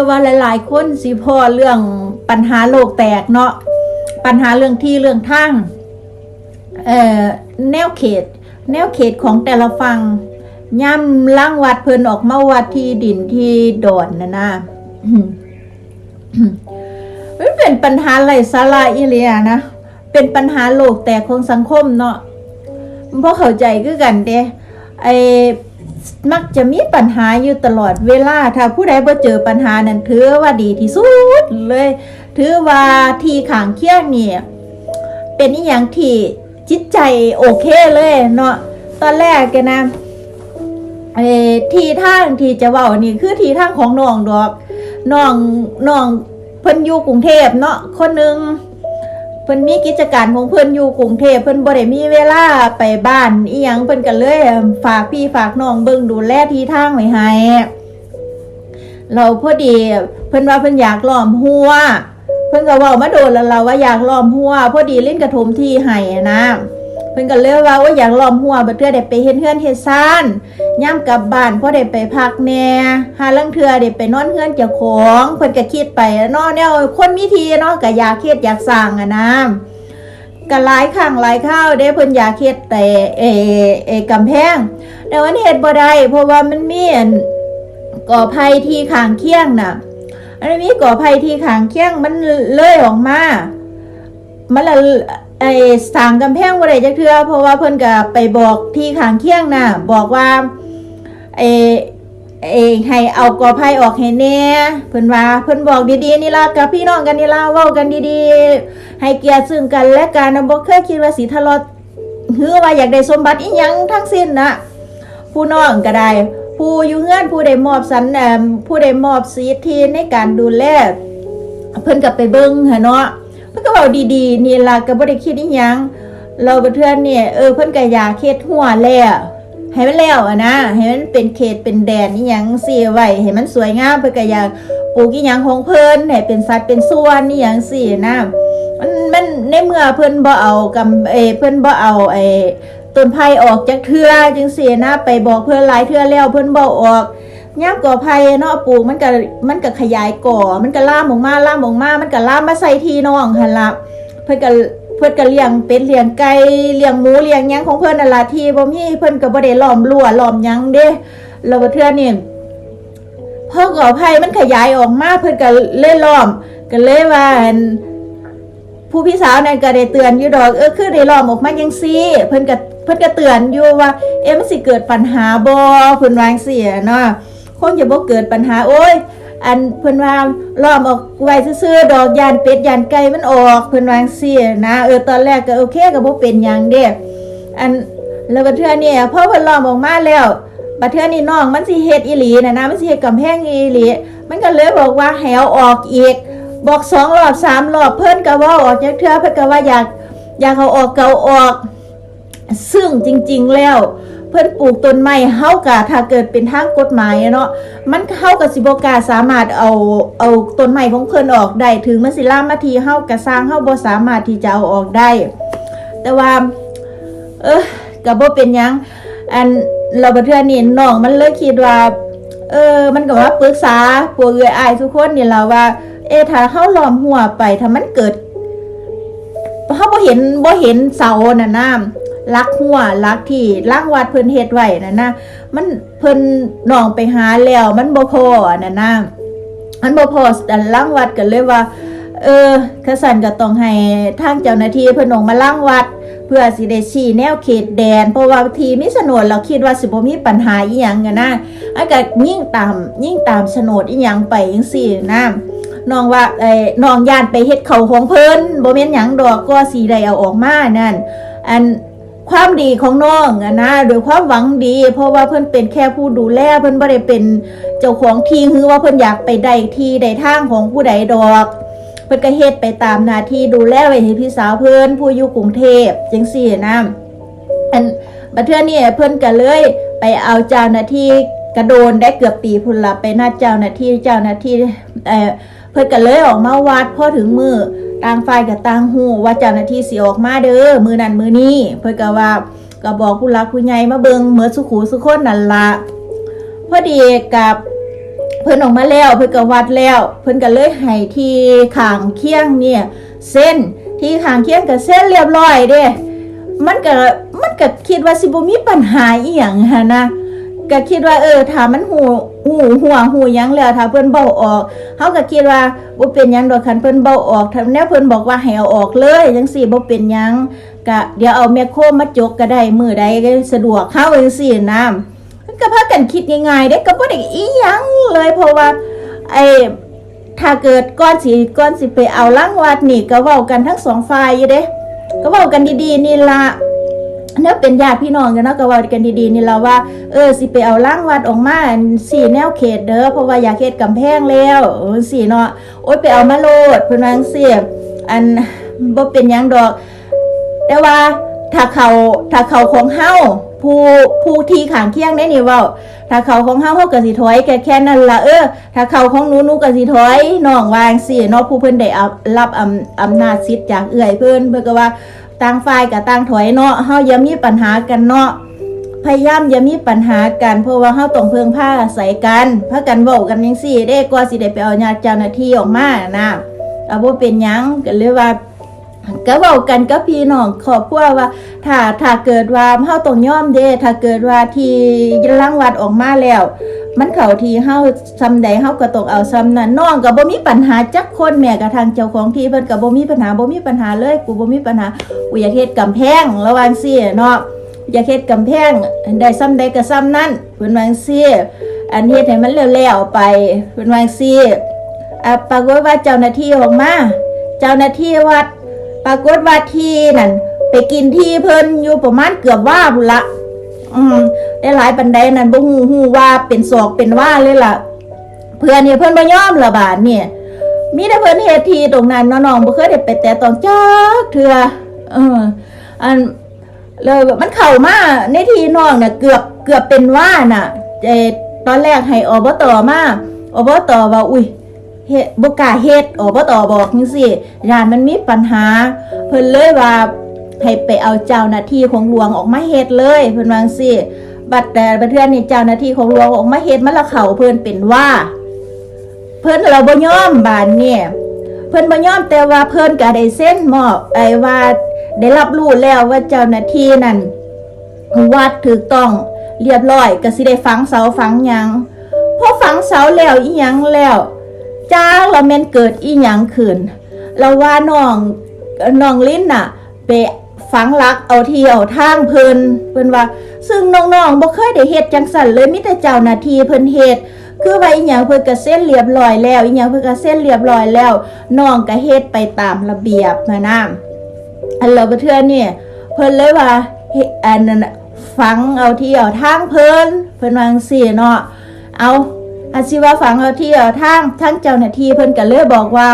ว่าหลายๆคนสิพอเรื่องปัญหาโลกแตกเนาะปัญหาเรื่องที่เรื่องทางแนวเขตของแต่ละฝั่งย่ำล่างวัดเพิ่นออกมาวัดที่ดินที่ดอนนะมันเป็นปัญหาไร้สาระอีเลียนะเป็นปัญหาโลกแตกของสังคมเนาะเพราะเข้าใจคือกันเด้มักจะมีปัญหาอยู่ตลอดเวลาถ้าผู้ใดบ่เจอปัญหานั้นถือว่าดีที่สุดเลยถือว่าที่ข้างเคียงนี่เป็นอีหยังที่จิตใจโอเคเลยเนาะตอนแรกแกนะที่ทางที่จะเว้านี่คือที่ทางของน้องดอกน้องเพิ่นอยู่กรุงเทพเนาะคนนึงเพิ่นมีกิจการของเพิ่นอยู่กรุงเทพเพิ่นบ่ได้มีเวลาไปบ้านอีหยังเพิ่นก็เลยฝากพี่ฝากน้องเบิ่งดูแลที่ทางไว้ให้เราพอดีเพิ่นว่าเพิ่นอยากล้อมหัวเพิ่นก็เว้ามาโดนแล้วเราว่าอยากล้อมหัวพอดีลิ้นกระถมที่ให้นะเพิ่นก็เลยว่าอยากล้อมหัวบ่เทื่อได้ไปเฮ็ดเฮือนเฮ็ดซ่านย่ำกลับบ้านพอได้ไปพักแน่หาลางเทื่อได้ไปนอนเฮือนเจ้าของเพิ่นก็คิดไปเนาะแนวคนมีทีเนาะก็อยากเฮ็ดอยากสร้างนะก็หลายครั้งหลายคราวเด้เพิ่นอยากเฮ็ดแต่กำแพงแต่ว่าเฮ็ดบ่ได้เพราะว่ามันมีก่อไผ่ที่ข้างเคียงน่ะอันนี้ก่อไผ่ที่ข้างเคียงมันเลยออกมามันละสร้างกำแพงบ่ได้จักเทื่อเพราะว่าเพิ่นก็ไปบอกที่ข้างเคียงน่ะบอกว่าให้เอากอไผ่ออกให้แน่เพิ่นว่าเพิ่นบอกดีๆนี่ล่ะกับพี่น้องกันนี่ล่ะเว้ากันดีๆให้เกียรติซึ่งกันและกันบ่เคยคิดว่าสิทะเลาะหรือว่าอยากได้สมบัติอีหยังทั้งสิ้นนะผู้น้องก็ได้ผู้อยู่เฮือนผู้ได้มอบผู้ได้มอบสิทธิในการดูแลเพิ่นก็ไปเบิ่งหั่นเนาะเพิ่นก็เว้าดีๆนี่ล่ะก็บ่ได้คิดอีหยังเราบ่เทื่อนี่เพิ่นก็อยากเฮ็ดหัวแล้วให้มันแล้วนะให้มันเป็นเขตเป็นแดนอีหยังสิไว้ให้มันสวยงามเพิ่นก็อยากปลูกอีหยังของเพิ่นให้เป็นสัดเป็นส่วนอีหยังสินะมันในเมื่อเพิ่นบ่เอาเพิ่นบ่เอาต้นไผ่ออกจากเทื่อจังซี่นะไปบอกเพิ่นหลายเทื่อแล้วเพิ่นบ่ออกยามก่อไผ่เนาะปลูกมันก็ขยายก่อมันก็ล่ามออกมามันก็ล่ามมาใส่ที่น้องหั่นล่ะเพิ่นก็เลี้ยงเป็ดเลี้ยงไก่เลี้ยงหมูเลี้ยงหยังของเพิ่นนั่นล่ะที่บ่มีเพิ่นก็บ่ได้ล้อมรั้วล้อมหยังเด้แล้วเทื่อนี่พอก่อไผ่มันขยายออกมาเพิ่นก็เลยล้อมก็เลยว่าผู้พี่สาวนั่นก็ได้เตือนอยู่ดอกคือได้ล้อมออกมาจังซี่เพิ่นก็เตือนอยู่ว่ามันสิเกิดปัญหาบ่เพิ่นว่าจังซี่เนาะคงจะบ่เกิดปัญหาโอ้ยอันเพิ่นว่าล้อมออกไว้ซื่อๆดอกยานเป็ดยานไก่มันออกเพิ่นว่าจังซี่นะตอนแรกก็โอเคก็บ่เป็นหยังเด้อันแล้วบัดเทื่อนี่พอเพิ่นล้อมออกมาแล้วบัดเทื่อนี่น้องมันสิเฮ็ดอีหลีนะมันสิเฮ็ดกำแพงอีหลีมันก็เลยบอกว่าให้เอาออกอีกบอก2รอบ3รอบเพิ่นก็เว้าออกจักเทื่อเพิ่นก็ว่าอยากเอาออกเก่าออกซึ่งจริงๆแล้วเพิ่นปลูกต้นไม้เฮาก็ถ้าเกิดเป็นทางกฎหมายเนาะมันเฮาก็สิบ่กล้าสามารถเอาต้นไม้ของเพิ่นออกได้ถึงมันสิลามมาที่เฮาก็สร้างเฮาบ่สามารถที่จะเอาออกได้แต่ว่าก็บ่เป็นหยังอันเราบ่เทื่อนี่น้องมันเลยคิดว่ามันก็ว่าปรึกษาพวกเอื้ออ้ายทุกคนนี่ล่ะว่าถ้าเฮาล้อมหัวไปถ้ามันเกิดเฮาบ่เห็นเสาน่ะนะลักหัวลักที่ล่างวัดเพิ่นเฮ็ดไว้น่ะนะมันเพิ่นน้องไปหาแล้วมันบ่พอน่ะนะมันบ่พอแต่ล่างวัดก็เลยว่าคันซั่นก็ต้องให้ทางเจ้าหน้าที่เพิ่นออกมาล่างวัดเพื่อสิได้ชี้แนวเขตแดนเพราะว่าที่มีโฉนดเราคิดว่าสิบ่มีปัญหาอีหยังนะอันก็ยิ่งตามโฉนดอีหยังไปจังซี่นะน้องว่าน้องย่านไปเฮ็ดเขาของเพิ่นบ่แม่นหยังดอกก็สิได้เอาออกมานั่นอันความดีของน้องนะโดยความหวังดีเพราะว่าเพิ่นเป็นแค่ผู้ดูแลเพิ่นบ่ได้เป็นเจ้าของที่หรือว่าเพิ่นอยากไปได้ที่ได้ทางของผู้ใดดอกเพิ่นก็เฮ็ดไปตามหน้าที่ดูแลไว้ให้พี่สาวเพิ่นผู้อยู่กรุงเทพจังซี่นะอันบัดเทื่อนี้เพิ่นก็เลยไปเอาเจ้าหน้าที่กระโดนได้เกือบปีพุ่นละไปนัดเจ้าหน้าที่เพิ่นก็เลยออกมาวัดพอถึงมื้อต่างฝ่ายก็ต่างฮู้ว่าเจ้าหน้าที่สิออกมาเด้อมื้อนั้นมื้อนี้เพิ่นก็ว่าก็บอกผู้หลักผู้ใหญ่มาเบิ่งเหมือนสุขุสุคนนั่นล่ะพอดีกับ เพิ่นออกมาแล้วเพิ่นก็วัดแล้วเพิ่นก็เลยให้ที่ข้างเคียงเนี่ยเส้นที่ข้างเคียงก็เส้นเรียบร้อยเด้มันก็คิดว่าสิบ่มีปัญหาอีหยังหั่นนะก็คิดว่าถ้ามันหูหยังแล้วถ้าเพิ่นเบ้าออกเฮาก็คิดว่าบ่เป็นหยังดอกคันเพิ่นเบ้าออกถ้าแนวเพิ่นบอกว่าให้เอาออกเลยจังซี่บ่เป็นหยังก็เดี๋ยวเอาแมคโครมาจกก็ได้มื้อใดก็สะดวกเฮาจังซี่นะก็พากันคิดง่ายๆเด้ก็บ่ได้อีหยังเลยเพราะว่าถ้าเกิดก้อนสิไปเอารางวัดนี่ก็เว้ากันทั้งสองฝ่ายอยู่เด้ก็เว้ากันดีๆนี่ล่ะเนาะเป็นญาติพี่น้องกันเนาะก็เว้ากันดีๆนี่ล่ะว่าสิไปเอารางวัดออกมาสี่แนวเขตเด้อเพราะว่าอยากเฮ็ดกำแพงแล้วสิเนาะโอ๊ยไปเอามาโลดเพิ่นว่าจังซี่อันบ่เป็นหยังดอกแต่ว่าถ้าเขาของเฮาผู้ที่ข้างเคียงได้นี่เว้าถ้าเขาของเฮาก็สิถอยแค่นั้นล่ะถ้าเขาของหนูก็สิถอยน้องว่าจังซี่เนาะผู้เพิ่นได้รับอำนาจสิทธิ์จากเอื้อยเพิ่นก็ว่าต่างฝ่ายก็ต่างถอยเนาะเฮาอย่ามีปัญหากันเนาะพยายามอย่ามีปัญหากันเพราะว่าเฮาต้องพึ่งพาอาศัยกันพากันเว้ากันจังซี่เด้กว่าสิได้ไปเอาญาติเจ้าหน้าที่ออกมานะบ่เป็นหยังก็เลยว่าก็เว้ากันกับพี่น้องครอบครัวว่าถ้าเกิดว่าเฮาต้องยอมเด้ถ้าเกิดว่าที่รางวัลออกมาแล้วมันเข้าที่เฮาซ้ำใดเฮาก็ต้องเอาซ้ำนั้นน้องก็บ่มีปัญหาจักคนแม้กระทั่งเจ้าของที่เพิ่นก็บ่มีปัญหาเลยกูบ่มีปัญหากูอยากเฮ็ดกำแพงระวังซี่เนาะอยากเฮ็ดกำแพงได้ซ้ำใดก็ซ้ำนั้นเพิ่นว่าจังซี่อันเฮ็ดให้มันแล้วๆไปเพิ่นว่าจังซี่ปรากฏว่าเจ้าหน้าที่ออกมาเจ้าหน้าที่วัดปรากฏว่าที่นั่นไปกินที่เพิ่นอยู่ประมาณเกือบว่าพุ่นละได้หลายปันไดนั่นบ่ฮู้ว่าเป็นศอกเป็นว่าเลยล่ะเพื่อนเนี่ยเพิ่นบ่ยอมละบาดเนี่ยมีแต่เพิ่นเฮ็ดที่ตรงนั้นน้องๆบ่เคยได้ไปแต่ต้องจักเทื่ออันเลยมันเข้ามาในที่น้องน่ะเกือบเป็นว่าน่ะตอนแรกให้อบตมาอบตว่าอุ้ยเฮ็ดบ่กล้าเฮ็ดอบตบอกจังซี่ย่านมันมีปัญหาเพิ่นเลยว่าให้ไปเอาเจ้าหน้าที่ของหลวงออกมาเฮ็ดเลยเพิ่นว่าจังซี่บัดแต่บัดเทื่อนี่เจ้าหน้าที่ของหลวงออกมาเฮ็ดมันละเข้าเพิ่นเป็นว่าเพิ่นเราบ่ยอมบานนี่เพิ่นบ่ยอมแต่ว่าเพิ่นก็ได้เซ็นมอบว่าได้รับรู้แล้วว่าเจ้าหน้าที่นั่นวัดถูกต้องเรียบร้อยก็สิได้ฝังเสาฝังหยังพอฝังเสาแล้วอีหยังแล้วจ้าเราแม่นเกิดอีหยังขึ้นเราว่าน้องลิ้นน่ะไปฝังลักเอาที่เอาทางเพิ่นว่าซึ่งน้องๆบ่เคยได้เฮ็ดจังซั่นเลยมีแต่เจ้าหน้าที่เพิ่นเฮ็ดคือว่าอีหยังเพิ่นก็เซ็นเรียบร้อยแล้วอีหยังเพิ่นก็เซ็นเรียบร้อยแล้วน้องก็เฮ็ดไปตามระเบียบนะอันเราบ่เทื่อนี่เพิ่นเลยว่าอันนั้นฝังเอาที่เอาทางเพิ่นว่าจังซี่เนาะเอาอาชีว่าฝังเอาที่เอาทั้งเจ้าหน้าที่เพิ่นก็เลยบอกว่า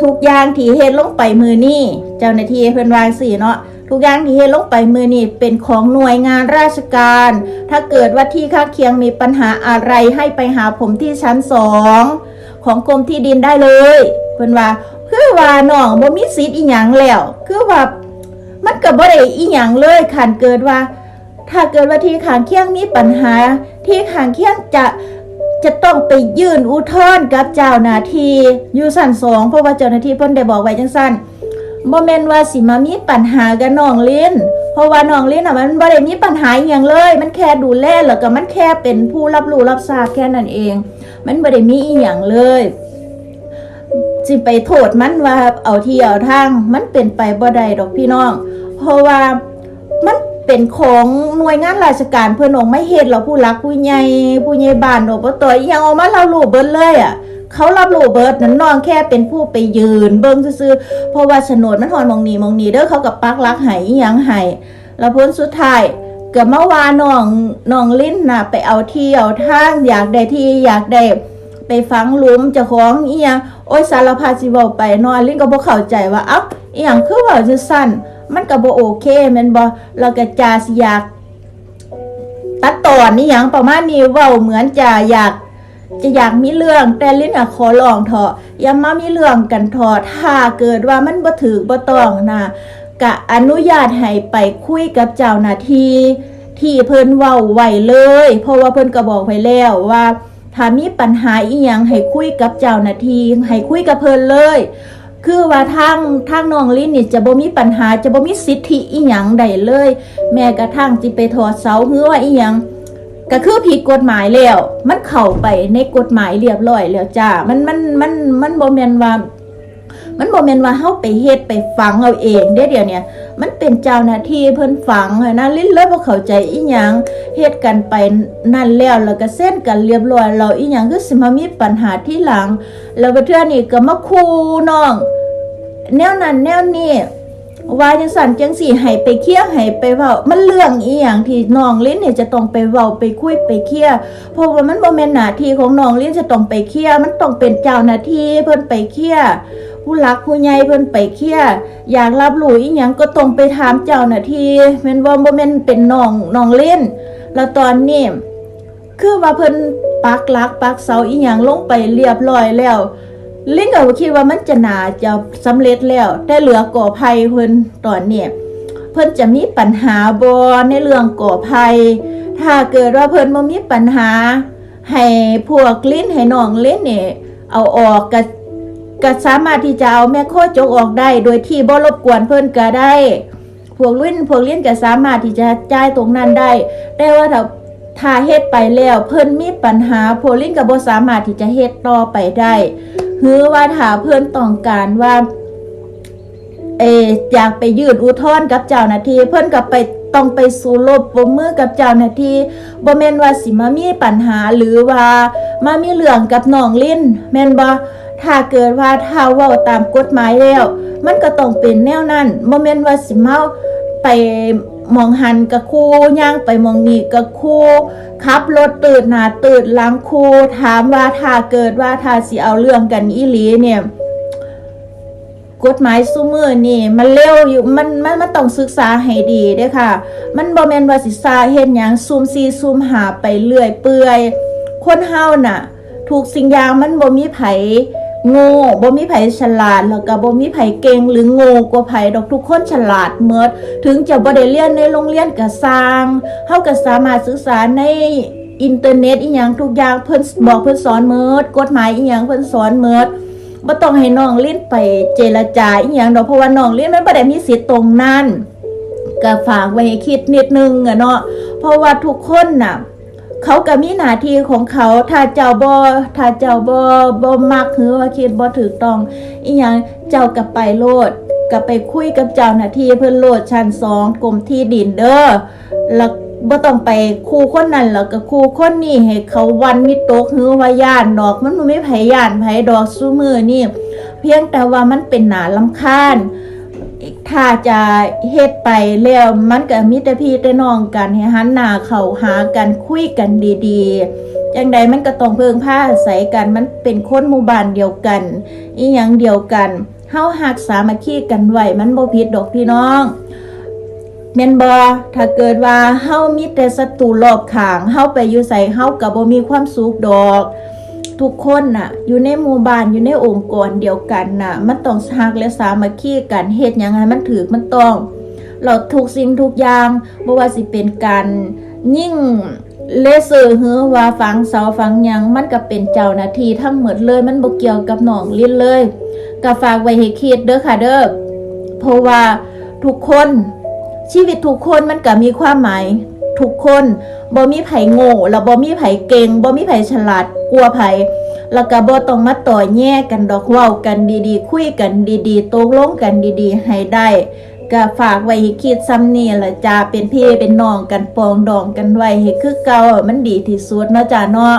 ทุกอย่างที่เฮ็ดลงไปมือนี้เจ้าหน้าที่เพิ่นวางสิเนาะทุกอย่างที่เฮ็ดลงไปมือนี้เป็นของหน่วยงานราชการถ้าเกิดว่าที่ข้างเคียงมีปัญหาอะไรให้ไปหาผมที่ชั้น2ของกรมที่ดินได้เลยเพิ่นว่าคือว่าน้องบ่มีสิทธิ์อีหยังแล้วคือว่ามันก็บ่ได้อีหยังเลยคันเกิดว่าถ้าเกิดว่าที่ข้างเคียงมีปัญหาที่ข้างเคียงจะต้องไปยื่นอุทธรณ์กับเจ้าหน้าที่อยู่ชั้น2เพราะว่าเจ้าหน้าที่เพิ่นได้บอกไว้จังซั่นบ่แม่นว่าสิมามีปัญหากับน้องลิ้นเพราะว่าน้องลิ้นน่ะมันบ่ได้มีปัญหาอีหยังเลยมันแค่ดูแลแล้วก็มันแค่เป็นผู้รับรู้รับทราบแค่นั้นเองมันบ่ได้มีอีหยังเลยสิไปโทษมันว่าเอาที่เอาทางมันเป็นไปบ่ได้ดอกพี่น้องเพราะว่ามันเป็นของหน่วยงานราชการเพิ่นออกมาเฮ็ดแล้วผู้หลักผู้ใหญ่บ้านอบตอีหยังออกมาเรารู้เบิดเลยเขารับรู้เบิดนั่นน้องแค่เป็นผู้ไปยืนเบิ่งซื่อๆเพราะว่าโฉนดมันฮอดหม้องนี้เด้อเขาก็ปักหลักให้อีหยังให้แล้วผลสุดท้ายก็มาว่าน้องลิ้นน่ะไปเอาที่เอาทางอยากได้ที่อยากได้ไปฝังหลุมเจ้าของอีหยังโอ๊ยสารพัดสิเว้าไปน้องลิ้นก็บ่เข้าใจว่าเอ้าอีหยังคือเว้าจังซั่นมันก็บ่โอเคแม่นบ่แล้วก็จะสิอยากตัดตอนนี่หยังประมาณนี้เว้าเหมือนจะอยากมีเรื่องแต่ลิ้นขอร้องเถาะอย่ามามีเรื่องกันเถาะถ้าเกิดว่ามันบ่ถูกบ่ต้องนะก็อนุญาตให้ไปคุยกับเจ้าหน้าที่ที่เพิ่นเว้าไว้เลยเพราะว่าเพิ่นก็บอกไว้แล้วว่า ถ้ามีปัญหาอีหยังให้คุยกับเจ้าหน้าที่ให้คุยกับเพิ่นเลยคือว่าทางน้องลิ้นนี่จะบ่มีปัญหาจะบ่มีสิทธิอีหยังใดเลยแม้กระทั่งสิไปถอดเสาหรือว่าอีหยังก็คือผิดกฎหมายแล้วมันเข้าไปในกฎหมายเรียบร้อยแล้วจ้ามันบ่แม่นว่าเฮาไปเฮ็ดไปฝังเอาเองเดี๋ยวเนี่ยมันเป็นเจ้าหน้าที่เพิ่นฝังนะลิ้นเลยบ่เข้าใจอีหยังเฮ็ดกันไปนั่นแล้วก็เส้นกันเรียบร้อยแล้วอีหยังคือสิมามีปัญหาที่หลังแล้วบัดเทื่อนี้ก็มาคูน้องแนวนั้นแนวนี้ว่าจังซั่นจังสี่ให้ไปเคลียร์ให้ไปเว้ามันเรื่องอีหยังที่น้องลิ้นเนี่ยจะต้องไปเว้าไปคุยไปเคลียร์เพราะว่ามันบ่แม่นหน้าที่ของน้องลิ้นจะต้องไปเคลียร์มันต้องเป็นเจ้าหน้าที่เพิ่นไปเคลียร์ผู้หลักผู้ใหญ่เพิ่นไปเคลียร์อยากรับรู้อีหยังก็ต้องไปถามเจ้าหน้าที่แม่นบ่แม่นเป็นน้องลิ้นแล้วตอนนี้คือว่าเพิ่นปักหลักปักเสาอีหยังลงไปเรียบร้อยแล้วลิ้นก็คิดว่ามันจะน่าจะสำเร็จแล้วแต่เหลือก่อภัยเพิ่นตอนนี้เพิ่นจะมีปัญหาบ่ในเรื่องก่อภัยถ้าเกิดว่าเพิ่นบ่มีปัญหาให้พวกลิ้นให้น้องลิ้นนี่เอาออกก็สามารถที่จะเอาแม่โคจกออกได้โดยที่บ่รบกวนเพิ่นก็ได้พวกลิ้นก็สามารถที่จะจ่ายตรงนั้นได้แต่ว่าถ้าเฮ็ดไปแล้วเพิ่นมีปัญหาพวกลิ้นก็บ่สามารถที่จะเฮ็ดต่อไปได้หรือว่าถ้าเพิ่นต้องการว่าอยากไปยื่นอุทธรณ์กับเจ้าหน้าที่เพิ่นก็ต้องไปสู้รบปรบมือกับเจ้าหน้าที่บ่แม่นว่าสิมามีปัญหาหรือว่ามามีเรื่องกับน้องลิ้นแม่นบ่ถ้าเกิดว่าถ้าเว้าตามกฎหมายแล้วมันก็ต้องเป็นแนวนั้นบ่แม่นว่าสิมาไปมองหันกับครูย่างไปมองนี่กับครูขับรถตื่นหน้าตื่นหลังครูถามว่าถ้าเกิดว่าถ้าสิเอาเรื่องกันอีหลีเนี่ยกฎหมายซุมื้อนี่มันเร็วอยู่มันต้องศึกษาให้ดีเด้อค่ะมันบ่แม่นว่าสิซาเฮ็ดหยังซุ่มซี่ซุ่มหาไปเรื่อยเปื่อยคนเฮาน่ะถูกสิ่งอย่างมันบ่มีไผโง่บ่มีไผฉลาดแล้วก็บ่มีไผเก่งหรือโง่กว่าไผดอกทุกคนฉลาดหมดถึงจะบ่ได้เรียนในโรงเรียนก็สร้างเฮาก็สามารถศึกษาในอินเทอร์เน็ตอีหยังทุกอย่างเพิ่นบอกเพิ่นสอนหมดกฎหมายอีหยังเพิ่นสอนหมดบ่ต้องให้น้องลิ้นไปเจรจาอีหยังดอกเพราะว่าน้องลิ้นมันบ่ได้มีสิทธิ์ตรงนั้นก็ฝากไว้ให้คิดนิดนึงอะเนาะเพราะว่าทุกคนน่ะเขาก็มีหน้าที่ของเขาถ้าเจ้าบ่มักหรือว่าคิดบ่ถูกต้องอีหยังเจ้าก็ไปโลดก็ไปคุยกับเจ้าหน้าที่เพิ่นโลดชั้น2กรมที่ดินเด้อแล้วบ่ต้องไปคู่คนนั้นแล้วก็คู่คนนี้ให้เขาวันวิตกหรือว่าย่านดอกมันบ่มีไผย่านไผดอกซุมื้อนี้เพียงแต่ว่ามันเป็นหน้ารำคาญถ้าจะเฮ็ดไปแล้วมันก็มีแต่พี่แต่น้องกันให้หันหน้าเข้าหากันคุยกันดีๆจังใดมันก็ต้องพึ่งพาอาศัยกันมันเป็นคนหมู่บ้านเดียวกันอีหยังเดียวกันเฮารักสามัคคีกันไว้มันบ่ผิดดอกพี่น้องแม่นบ่ถ้าเกิดว่าเฮามีแต่ศัตรูรอบข้างเฮาไปอยู่ไสเฮาก็บ่มีความสุขดอกทุกคนน่ะอยู่ในหมู่บ้านอยู่ในองค์กรเดียวกันน่ะมันต้องรักและสามัคคีกันเฮ็ดหยังให้มันถูกมันต้องเราทุกสิ่งทุกอย่างบ่ว่าสิเป็นการยิ่งเลเซอร์หรือว่าฝังเสาฝังหยังมันก็เป็นเจ้าหน้าที่ทั้งหมดเลยมันบ่เกี่ยวกับน้องลิ้นเลยก็ฝากไว้ให้คิดเด้อค่ะเด้อเพราะว่าทุกคนชีวิตทุกคนมันก็มีความหมายทุกคนบ่มีไผโง่แล้วบ่มีไผเก่งบ่มีไผฉลาดกลัวไผแล้วก็บ่ต้องมาต่อแย่กันดอกเว้ากันดีๆคุยกันดีๆตกลงกันดีๆให้ได้ก็ฝากไว้ให้คิดซ้ำนี่ล่ะจ้าเป็นพี่เป็นน้องกันปองดองกันไว้ให้คือเก่ามันดีที่สุดเนาะจ้าเนาะ